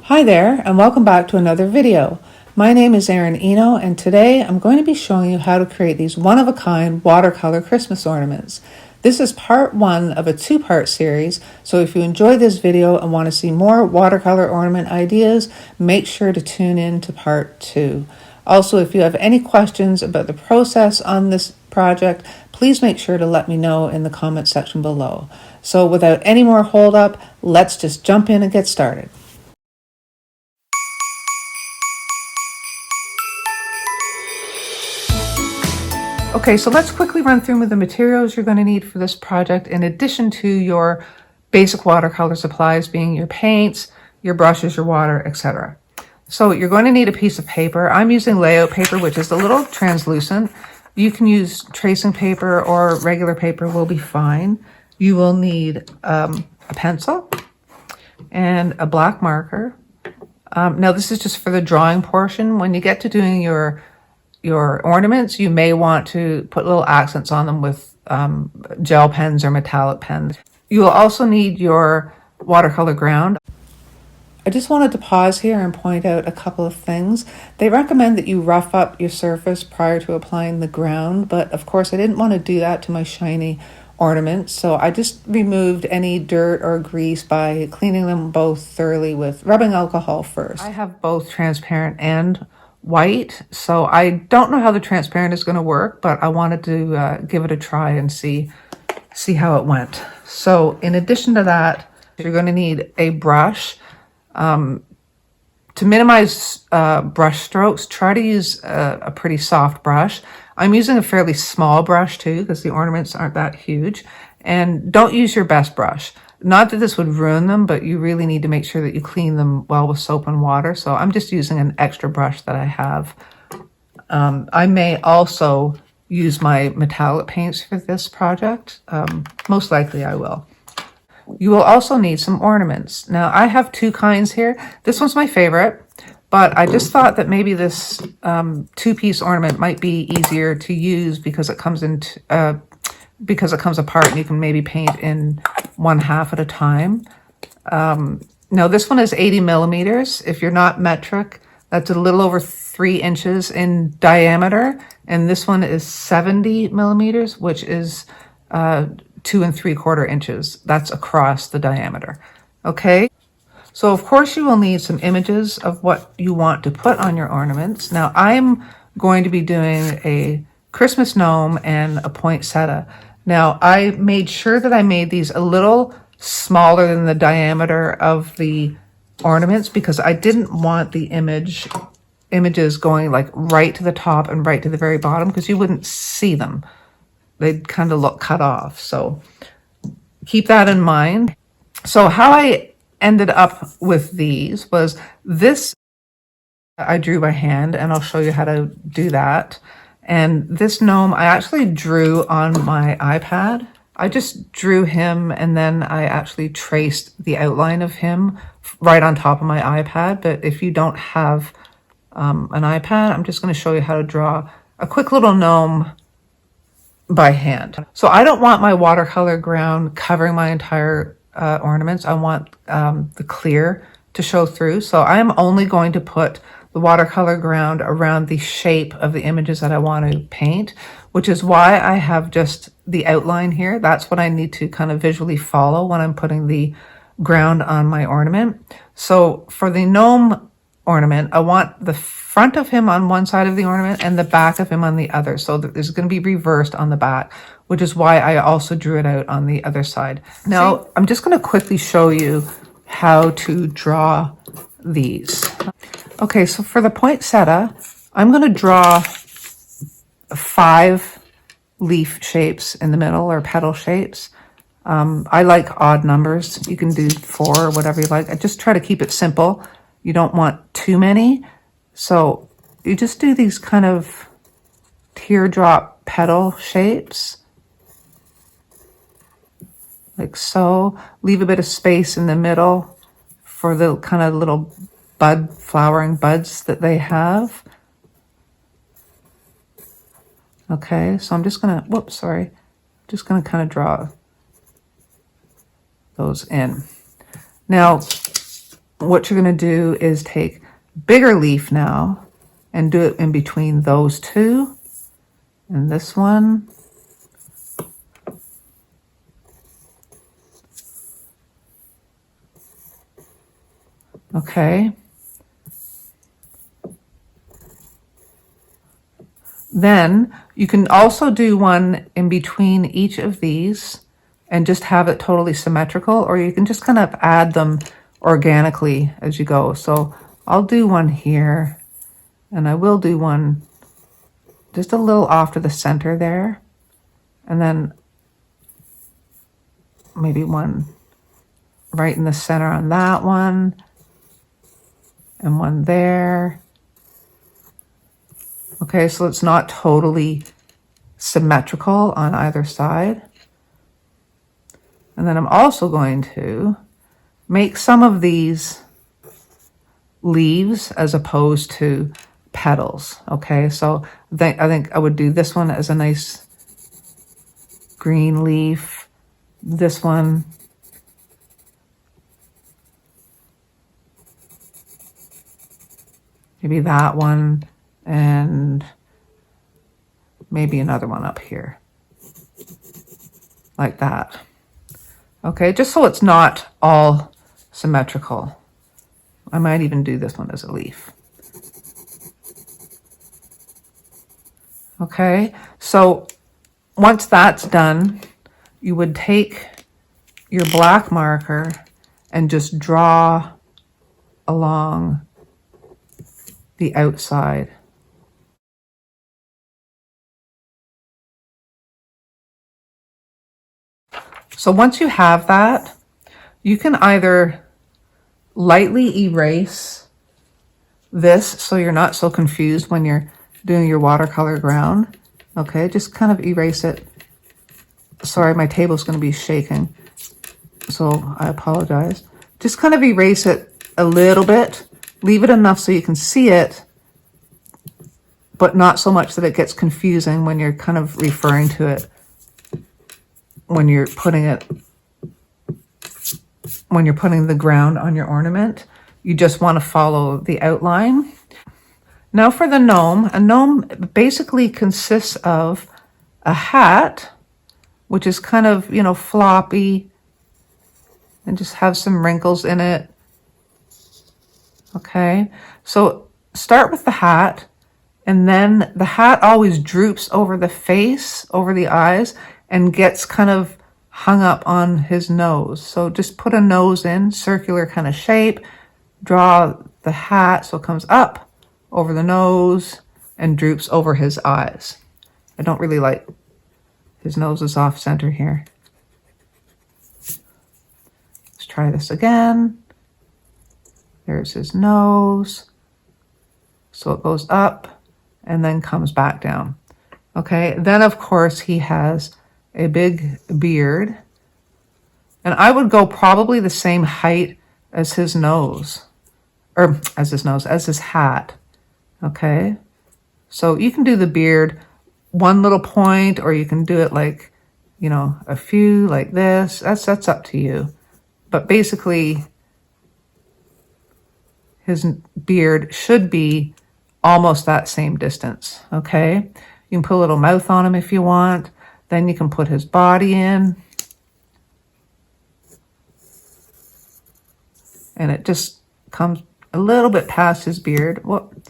Hi there, and welcome back to another video. My name is Erin Eno, and today I'm going to be showing you how to create these one-of-a-kind watercolor Christmas ornaments. This is part one of a two-part series, so if you enjoyed this video and want to see more watercolor ornament ideas, make sure to tune in to part two. Also, if you have any questions about the process on this project, please make sure to let me know in the comment section below. So without any more hold up, let's just jump in and get started. Okay, so let's quickly run through the materials you're going to need for this project in addition to your basic watercolor supplies being your paints, your brushes, your water, etc. So you're going to need a piece of paper. I'm using layout paper, which is a little translucent. You can use tracing paper or regular paper will be fine. You will need a pencil and a black marker. Now this is just for the drawing portion. When you get to doing your ornaments, you may want to put little accents on them with gel pens or metallic pens. You will also need your watercolor ground. I just wanted to pause here and point out a couple of things. They recommend that you rough up your surface prior to applying the ground, but of course I didn't want to do that to my shiny ornaments, so I just removed any dirt or grease by cleaning them both thoroughly with rubbing alcohol first. I have both transparent and white, so I don't know how the transparent is going to work, but I wanted to give it a try and see how it went. So in addition to that, you're going to need a brush. To minimize brush strokes, try to use a pretty soft brush. I'm using a fairly small brush too because the ornaments aren't that huge, and don't use your best brush. Not that this would ruin them, but you really need to make sure that you clean them well with soap and water. So I'm just using an extra brush that I have. I may also use my metallic paints for this project. Most likely I will. You will also need some ornaments. Now I have two kinds here. This one's my favorite, but I just thought that maybe this two-piece ornament might be easier to use because it comes apart and you can maybe paint in one half at a time. Now this one is 80 millimeters. If you're not metric, that's a little over 3 inches in diameter. And this one is 70 millimeters, which is 2 3/4 inches. That's across the diameter. Okay. So of course you will need some images of what you want to put on your ornaments. Now I'm going to be doing a Christmas gnome and a poinsettia. Now I made sure that I made these a little smaller than the diameter of the ornaments because I didn't want the images going like right to the top and right to the very bottom because you wouldn't see them. They'd kind of look cut off. So keep that in mind. So how I ended up with these was this I drew by hand, and I'll show you how to do that. And this gnome I actually drew on my iPad. I just drew him and then I actually traced the outline of him right on top of my iPad. But if you don't have an iPad, I'm just going to show you how to draw a quick little gnome by hand. So I don't want my watercolor ground covering my entire ornaments. I want the clear to show through. So I am only going to put the watercolor ground around the shape of the images that I want to paint, which is why I have just the outline here. That's what I need to kind of visually follow when I'm putting the ground on my ornament. So for the gnome ornament, I want the front of him on one side of the ornament and the back of him on the other. So it's going to be reversed on the back, which is why I also drew it out on the other side. Now, I'm just going to quickly show you how to draw these. Okay, so for the poinsettia, I'm going to draw 5 leaf shapes in the middle, or petal shapes. I like odd numbers. You can do 4 or whatever you like. I just try to keep it simple. You don't want too many. So you just do these kind of teardrop petal shapes. Like so. Leave a bit of space in the middle for the kind of little flowering buds that they have. Okay, so I'm just gonna, just gonna kind of draw those in. Now, what you're going to do is take bigger leaf now and do it in between those two and this one. Okay. Then you can also do one in between each of these and just have it totally symmetrical, or you can just kind of add them organically as you go. So I'll do one here, and I will do one just a little off to the center there, and then maybe one right in the center on that one, and one there. Okay, so it's not totally symmetrical on either side. And then I'm also going to make some of these leaves as opposed to petals. Okay, so I think I would do this one as a nice green leaf. This one, maybe that one, and maybe another one up here, like that. Okay, just so it's not all symmetrical. I might even do this one as a leaf. Okay, so once that's done, you would take your black marker and just draw along the outside. So once you have that, you can either lightly erase this so you're not so confused when you're doing your watercolor ground. Okay, just kind of erase it. Sorry, my table's going to be shaking, so I apologize. Just kind of erase it a little bit. Leave it enough so you can see it, but not so much that it gets confusing when you're kind of referring to it when you're putting the ground on your ornament. You just want to follow the outline. Now for the gnome. A gnome basically consists of a hat, which is kind of, you know, floppy and just have some wrinkles in it. Okay, so start with the hat, and then the hat always droops over the face, over the eyes, and gets kind of hung up on his nose. So just put a nose in, circular kind of shape, draw the hat so it comes up over the nose and droops over his eyes. I don't really like his nose is off center here. Let's try this again. There's his nose. So it goes up and then comes back down. Okay, then of course he has a big beard. And I would go probably the same height as his nose, or as his hat. Okay, so you can do the beard one little point, or you can do it like, you know, a few like this. That's up to you. But basically, his beard should be almost that same distance, okay? You can put a little mouth on him if you want. Then you can put his body in. And it just comes a little bit past his beard. Whoop.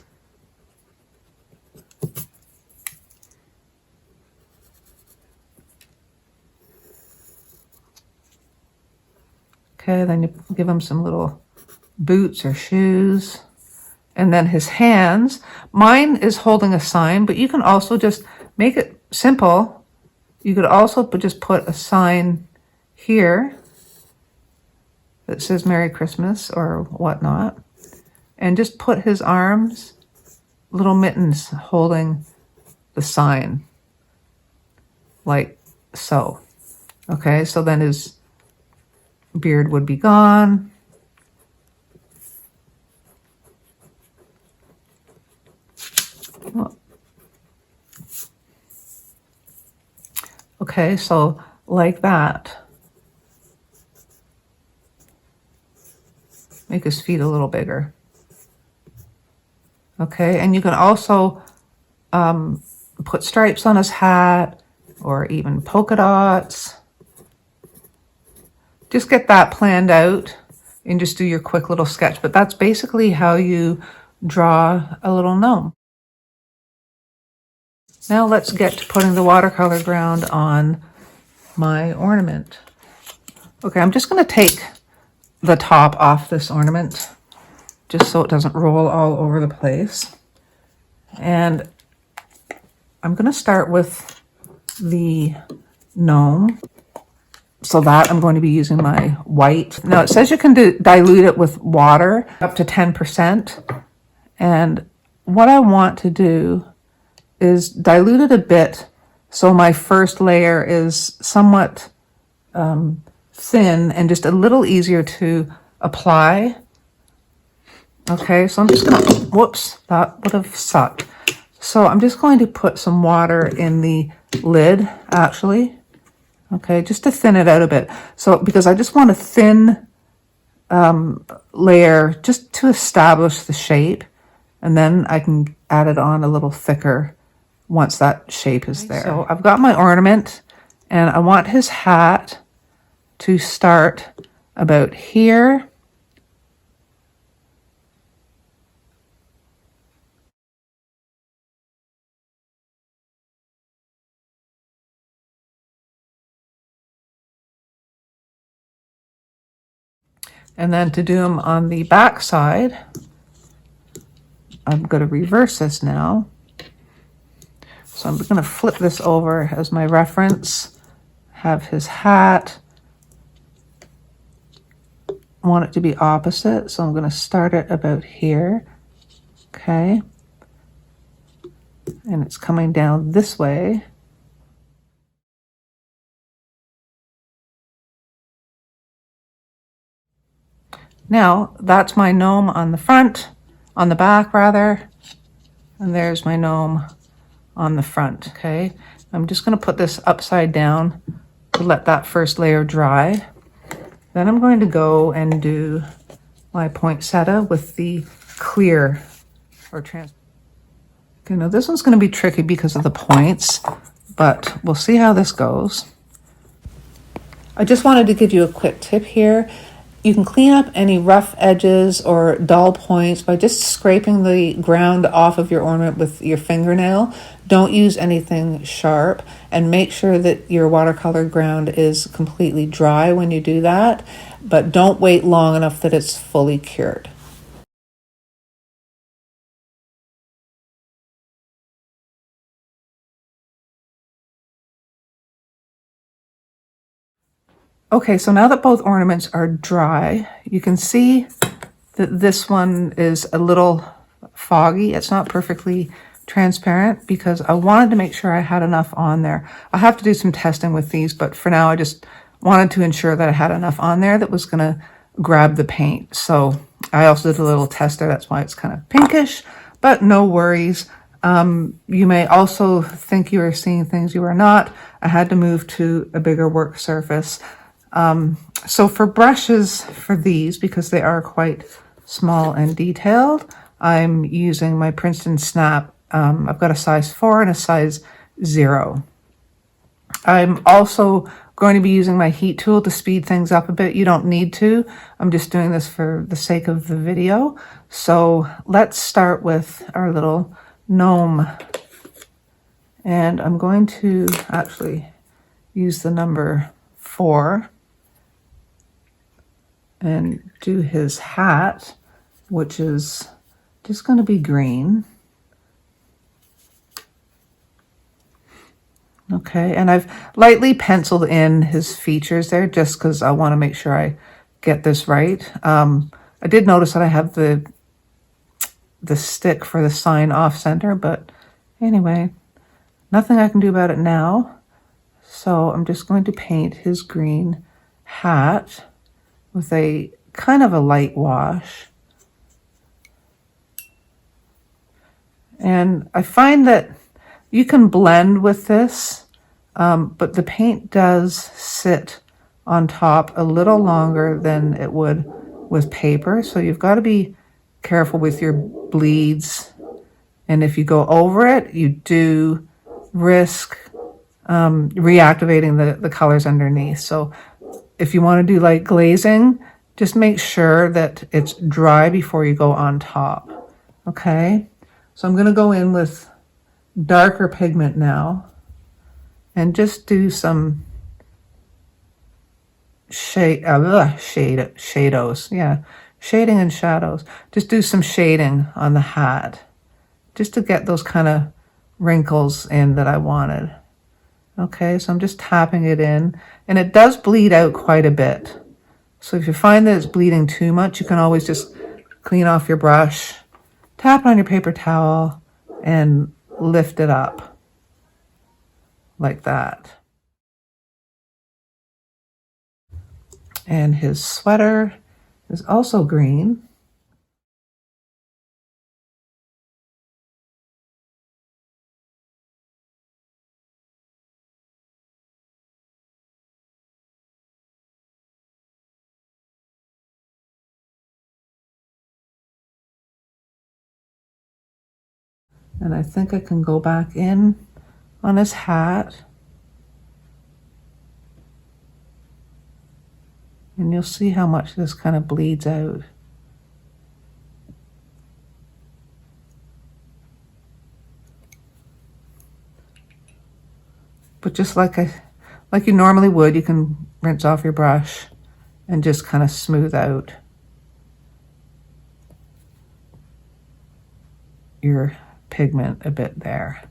Okay, then you give him some little boots or shoes. And then his hands. Mine is holding a sign, but you can also just make it simple. You could also just put a sign here that says Merry Christmas or whatnot. And just put his arms, little mittens holding the sign. Like so. Okay, so then his beard would be gone. Okay, so like that. make his feet a little bigger. Okay, and you can also put stripes on his hat or even polka dots. Just get that planned out and just do your quick little sketch. But that's basically how you draw a little gnome. Now let's get to putting the watercolor ground on my ornament. Okay, I'm just going to take the top off this ornament just so it doesn't roll all over the place. And I'm going to start with the gnome. So that I'm going to be using my white. Now it says you can dilute it with water up to 10%. And what I want to do is dilute it a bit so my first layer is somewhat thin and just a little easier to apply. Okay, so I'm just going to, whoops, that would have sucked. So I'm just going to put some water in the lid, actually. Okay, just to thin it out a bit. So, because I just want a thin layer just to establish the shape. And then I can add it on a little thicker once that shape is there. So I've got my ornament and I want his hat to start about here. And then to do them on the back side, I'm going to reverse this now. So I'm going to flip this over as my reference, have his hat. I want it to be opposite, so I'm going to start it about here. Okay. And it's coming down this way. Now, that's my gnome on the front, on the back rather, and there's my gnome on the front, okay? I'm just going to put this upside down to let that first layer dry. Then I'm going to go and do my poinsettia with the clear or transparent. Okay, now this one's going to be tricky because of the points, but we'll see how this goes. I just wanted to give you a quick tip here. You can clean up any rough edges or dull points by just scraping the ground off of your ornament with your fingernail. Don't use anything sharp, and make sure that your watercolor ground is completely dry when you do that, but don't wait long enough that it's fully cured. Okay, so now that both ornaments are dry, you can see that this one is a little foggy. It's not perfectly transparent because I wanted to make sure I had enough on there. I'll have to do some testing with these, but for now I just wanted to ensure that I had enough on there that was going to grab the paint. So I also did a little tester. That's why it's kind of pinkish, but no worries. You may also think you are seeing things you are not. I had to move to a bigger work surface. So for brushes for these, because they are quite small and detailed, I'm using my Princeton Snap. I've got a size 4 and a size 0. I'm also going to be using my heat tool to speed things up a bit. You don't need to. I'm just doing this for the sake of the video. So let's start with our little gnome. And I'm going to actually use the number 4 and do his hat, which is just going to be green. Okay, and I've lightly penciled in his features there just because I want to make sure I get this right. I did notice that I have the stick for the sign off center, but anyway, nothing I can do about it now. So I'm just going to paint his green hat with a kind of a light wash. And I find that you can blend with this, but the paint does sit on top a little longer than it would with paper, so you've got to be careful with your bleeds. And if you go over it, you do risk reactivating the colors underneath. So if you want to do like glazing, just make sure that it's dry before you go on top. Okay, so I'm going to go in with darker pigment now and just do some shadows. Yeah, shading and shadows. Just do some shading on the hat, just to get those kind of wrinkles in that I wanted. Okay, so I'm just tapping it in, and it does bleed out quite a bit. So if you find that it's bleeding too much, you can always just clean off your brush, tap it on your paper towel, and lift it up like that. And his sweater is also green. And I think I can go back in on his hat. And you'll see how much this kind of bleeds out. But just like you normally would, you can rinse off your brush and just kind of smooth out your pigment a bit there.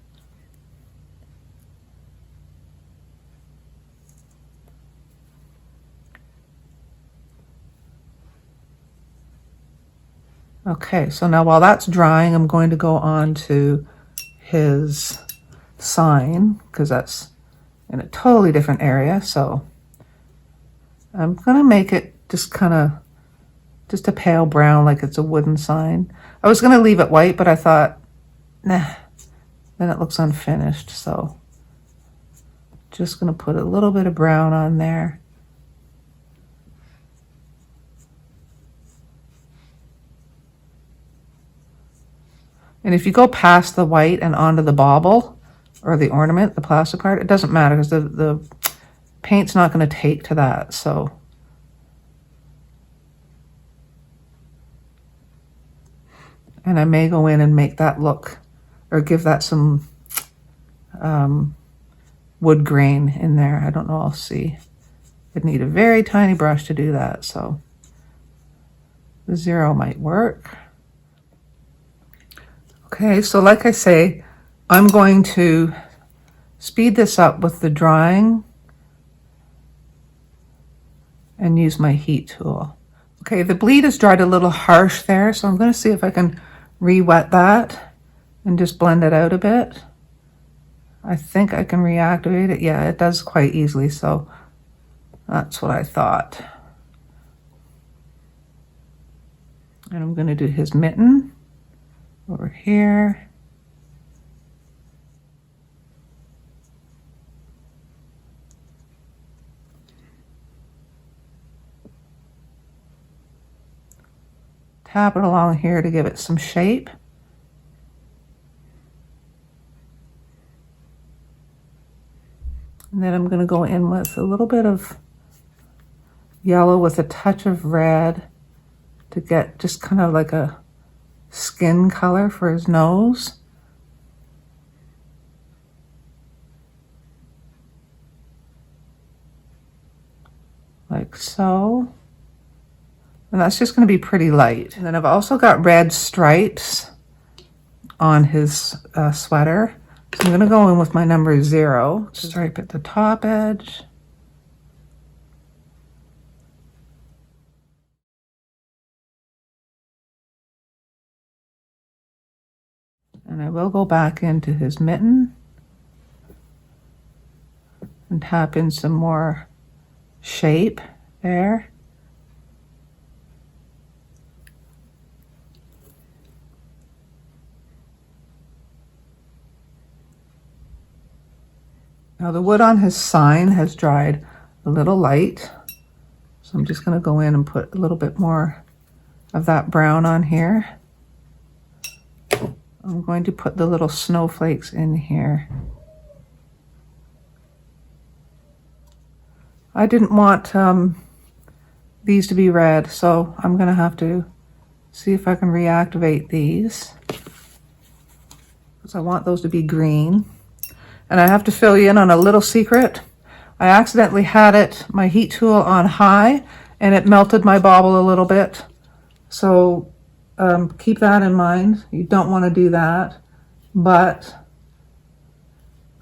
Okay, so now while that's drying, I'm going to go on to his sign, because that's in a totally different area. So I'm going to make it just kind of just a pale brown, like it's a wooden sign. I was going to leave it white, but I thought, nah, then it looks unfinished. So just going to put a little bit of brown on there. And if you go past the white and onto the bauble or the ornament, the plastic part, it doesn't matter because the paint's not going to take to that. So and I may go in and make that look, or give that some wood grain in there. I don't know, I'll see. I'd need a very tiny brush to do that, so the 0 might work. Okay, so like I say, I'm going to speed this up with the drying and use my heat tool. Okay, the bleed is dried a little harsh there, so I'm going to see if I can re-wet that and just blend it out a bit. I think I can reactivate it. Yeah, it does quite easily, so that's what I thought. And I'm going to do his mitten over here. Tap it along here to give it some shape. And then I'm going to go in with a little bit of yellow with a touch of red to get just kind of like a skin color for his nose. Like so. And that's just going to be pretty light. And then I've also got red stripes on his sweater. So I'm going to go in with my number 0, stripe at the top edge. And I will go back into his mitten and tap in some more shape there. Now the wood on his sign has dried a little light, so I'm just going to go in and put a little bit more of that brown on here. I'm going to put the little snowflakes in here. I didn't want these to be red, so I'm gonna have to see if I can reactivate these, because I want those to be green. And I have to fill you in on a little secret. I accidentally had my heat tool on high, and it melted my bauble a little bit. So keep that in mind. You don't want to do that, but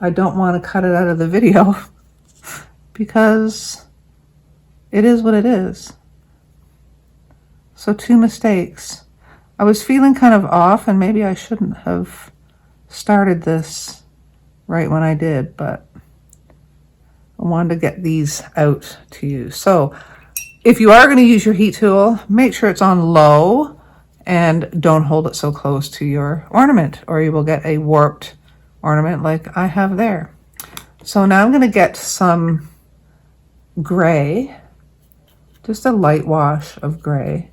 I don't want to cut it out of the video because it is what it is. So 2 mistakes. I was feeling kind of off, and maybe I shouldn't have started this right when I did, but I wanted to get these out to you. So if you are going to use your heat tool, make sure it's on low and don't hold it so close to your ornament, or you will get a warped ornament like I have there. So now I'm going to get some gray, just a light wash of gray.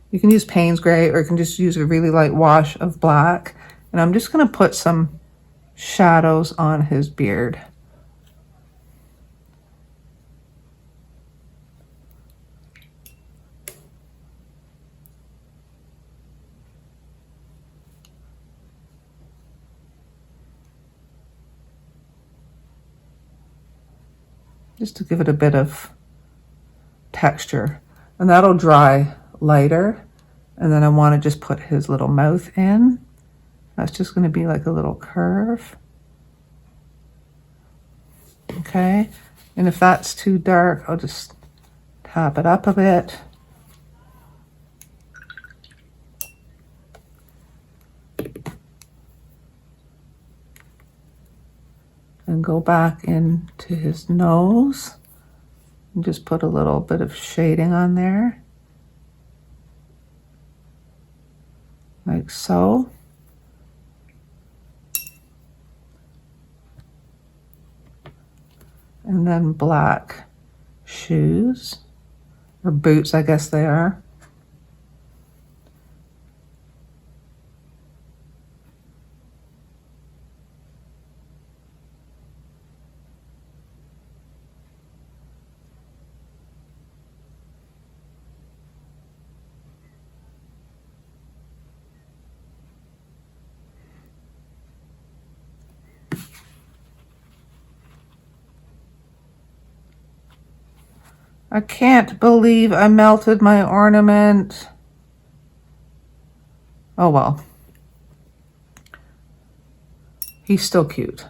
You can use Payne's gray, or you can just use a really light wash of black. And I'm just going to put some shadows on his beard. Just to give it a bit of texture. And that'll dry lighter. And then I want to just put his little mouth in. That's just going to be like a little curve. Okay. And if that's too dark, I'll just tap it up a bit. And go back into his nose and just put a little bit of shading on there, like so. And then black shoes, or boots, I guess they are. I can't believe I melted my ornament. Oh well. He's still cute.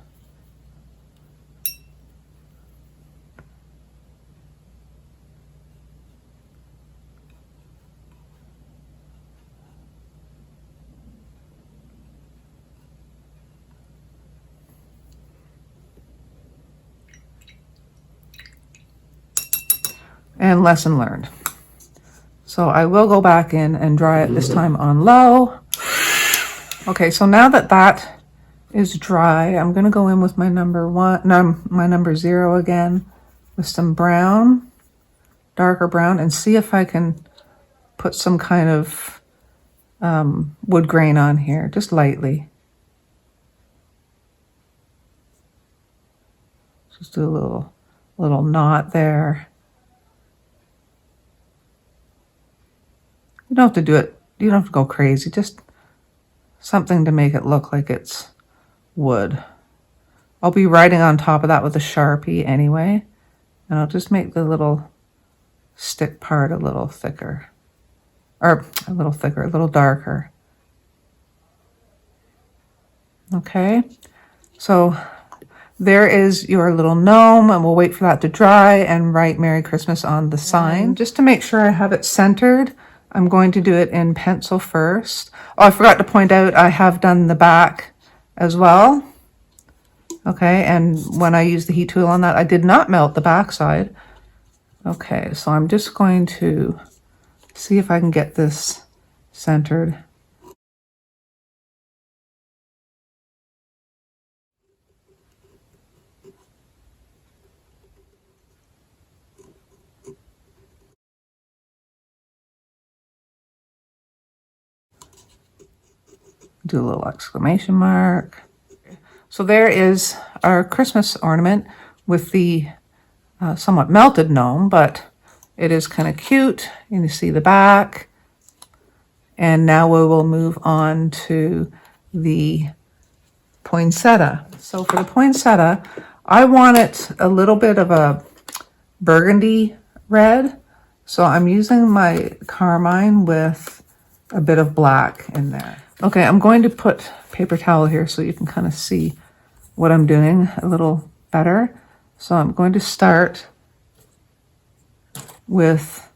And lesson learned. So I will go back in and dry it this time on low. Okay, so now that that is dry, I'm going to go in with my my number 0 again with some brown, darker brown, and see if I can put some kind of wood grain on here, just lightly. Just do a little knot there. You don't have to do it, you don't have to go crazy, just something to make it look like it's wood. I'll be writing on top of that with a Sharpie anyway, and I'll just make the little stick part a little thicker, or a little darker. Okay, so there is your little gnome, and we'll wait for that to dry and write Merry Christmas on the sign. Just to make sure I have it centered, I'm going to do it in pencil first. Oh, I forgot to point out I have done the back as well. Okay, and when I used the heat tool on that, I did not melt the back side. Okay, so I'm just going to see if I can get this centered. Do a little exclamation mark. So there is our Christmas ornament with the somewhat melted gnome, but it is kind of cute. You can see the back. And now we will move on to the poinsettia. So for the poinsettia, I want it a little bit of a burgundy red. So I'm using my carmine with a bit of black in there. Okay, I'm going to put paper towel here so you can kind of see what I'm doing a little better. So I'm going to start with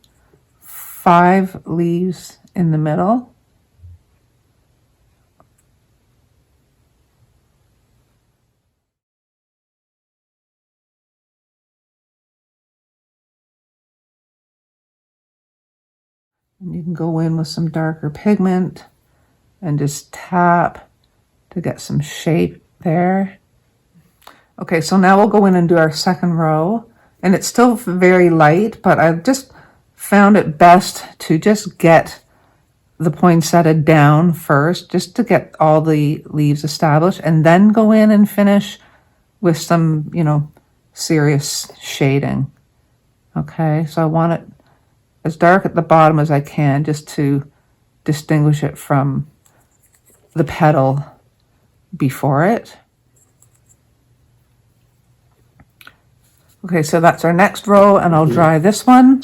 5 leaves in the middle. And you can go in with some darker pigment and just tap to get some shape there. Okay, so now we'll go in and do our second row. And it's still very light, but I've just found it best to just get the poinsettia down first, just to get all the leaves established, and then go in and finish with some, you know, serious shading. Okay, so I want it as dark at the bottom as I can, just to distinguish it from the petal before it. Okay, so that's our next row, and I'll dry this one.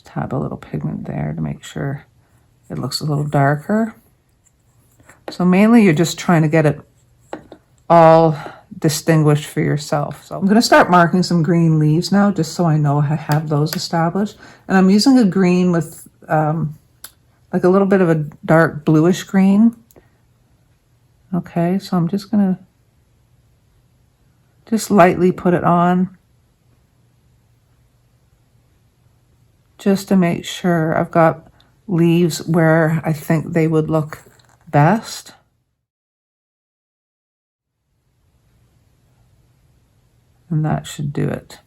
Tap a little pigment there to make sure it looks a little darker. So mainly you're just trying to get it all distinguished for yourself. So I'm going to start marking some green leaves now, just so I know I have those established. And I'm using a green with like a little bit of a dark bluish green. Okay, so I'm just going to just lightly put it on, just to make sure I've got leaves where I think they would look best. And that should do it.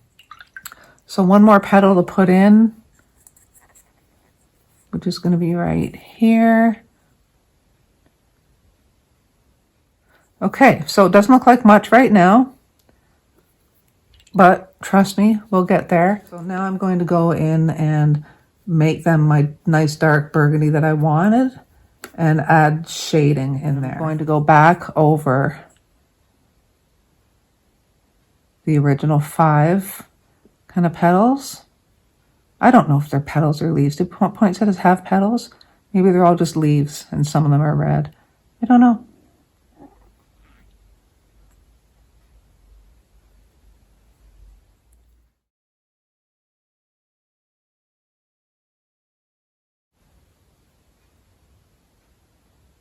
So one more petal to put in, which is going to be right here. Okay, so it doesn't look like much right now, but trust me, we'll get there. So now I'm going to go in and make them my nice dark burgundy that I wanted and add shading in there. I'm going to go back over the original 5 kind of petals. I don't know if they're petals or leaves. Do poinsettias have petals? Maybe they're all just leaves and some of them are red. I don't know.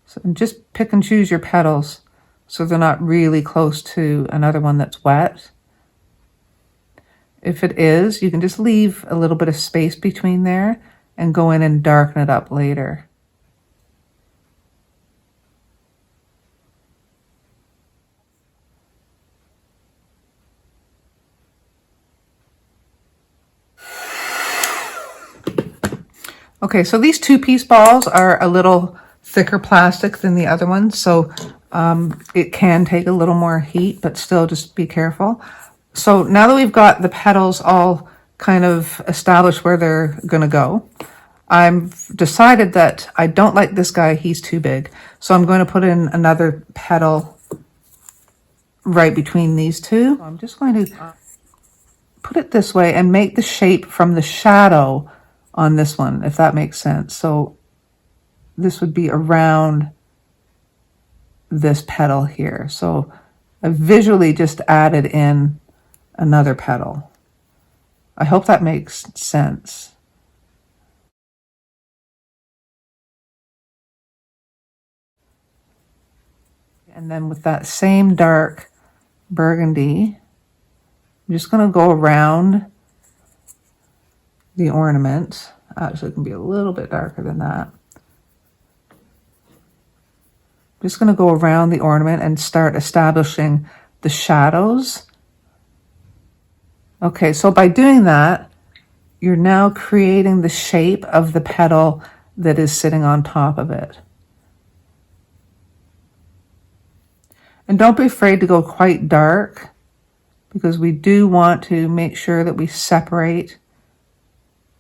So just pick and choose your petals so they're not really close to another one that's wet. If it is, you can just leave a little bit of space between there and go in and darken it up later. Okay, so these 2-piece balls are a little thicker plastic than the other ones, so it can take a little more heat, but still just be careful. So now that we've got the petals all kind of established where they're going to go, I've decided that I don't like this guy. He's too big. So I'm going to put in another petal right between these two. So I'm just going to put it this way and make the shape from the shadow on this one, if that makes sense. So this would be around this petal here. So I visually just added in another petal. I hope that makes sense. And then with that same dark burgundy, I'm just going to go around the ornament. Actually, it can be a little bit darker than that. I'm just going to go around the ornament and start establishing the shadows. Okay, so by doing that, you're now creating the shape of the petal that is sitting on top of it. And don't be afraid to go quite dark, because we do want to make sure that we separate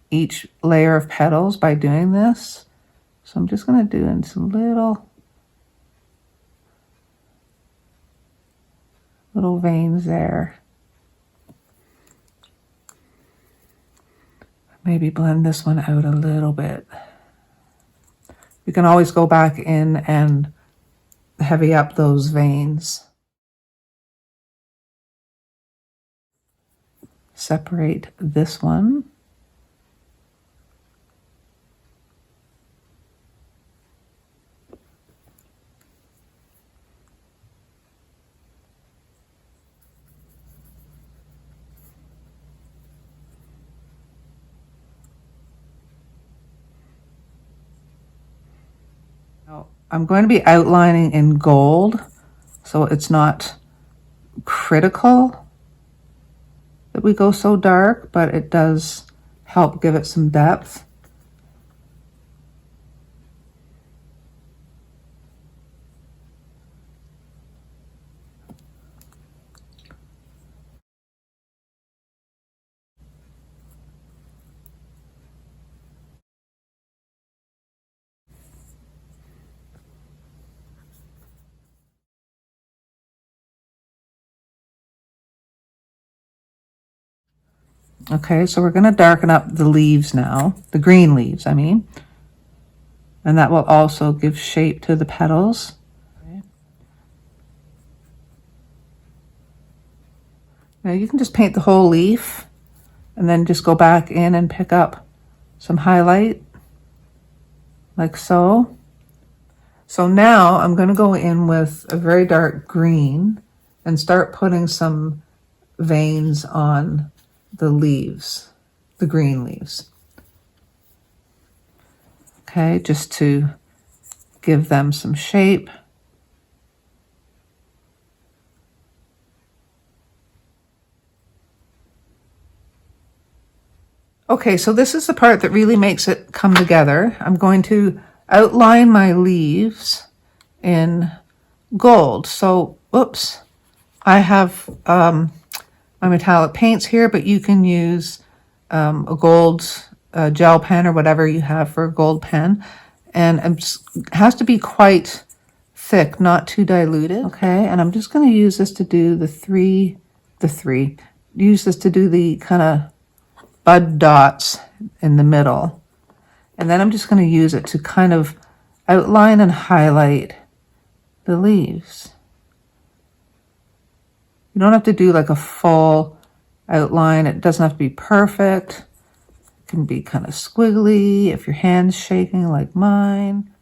each layer of petals by doing this. So I'm just going to do in some little veins there. Maybe blend this one out a little bit. You can always go back in and heavy up those veins. Separate this one. Now, I'm going to be outlining in gold, so it's not critical that we go so dark, but it does help give it some depth. Okay, so we're going to darken up the leaves now, the green leaves, I mean. And that will also give shape to the petals. Okay. Now you can just paint the whole leaf and then just go back in and pick up some highlight, like so. So now I'm going to go in with a very dark green and start putting some veins on the leaves, the green leaves. Okay, just to give them some shape. Okay, so this is the part that really makes it come together. I'm going to outline my leaves in gold. So, oops, I have my metallic paints here, but you can use a gold gel pen or whatever you have for a gold pen. And it has to be quite thick, not too diluted. Okay, and I'm just going to use this to do use this to do the kind of bud dots in the middle. And then I'm just going to use it to kind of outline and highlight the leaves. You don't have to do like a full outline. It doesn't have to be perfect. It can be kind of squiggly if your hand's shaking like mine.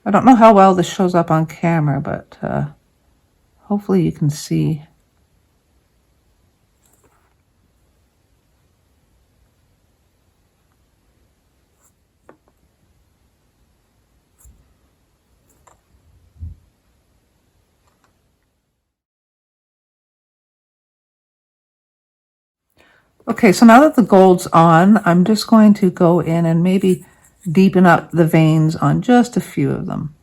I don't know how well this shows up on camera, but hopefully you can see. Okay, so now that the gold's on, I'm just going to go in and maybe deepen up the veins on just a few of them.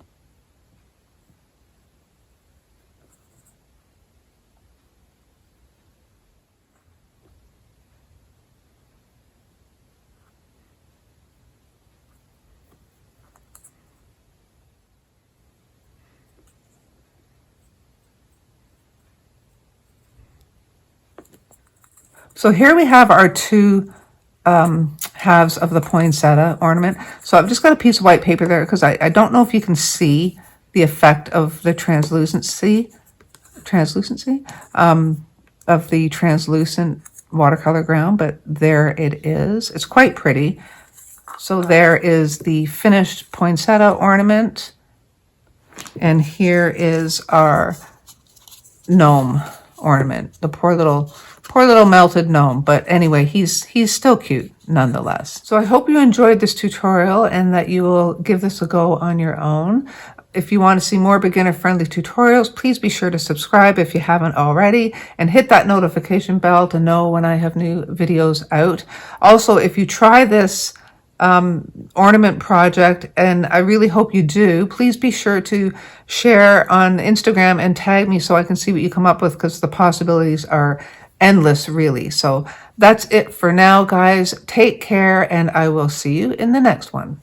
So here we have our two halves of the poinsettia ornament. So I've just got a piece of white paper there because I don't know if you can see the effect of the translucency of the translucent watercolor ground, but there it is. It's quite pretty. So there is the finished poinsettia ornament And here is our gnome ornament, the poor little melted gnome. But anyway, he's still cute nonetheless. So I hope you enjoyed this tutorial and that you will give this a go on your own. If you want to see more beginner-friendly tutorials, please be sure to subscribe if you haven't already, and hit that notification bell to know when I have new videos out. Also, if you try this ornament project, and I really hope you do, please be sure to share on Instagram and tag me so I can see what you come up with, because the possibilities are endless, really. So that's it for now, guys. Take care, and I will see you in the next one.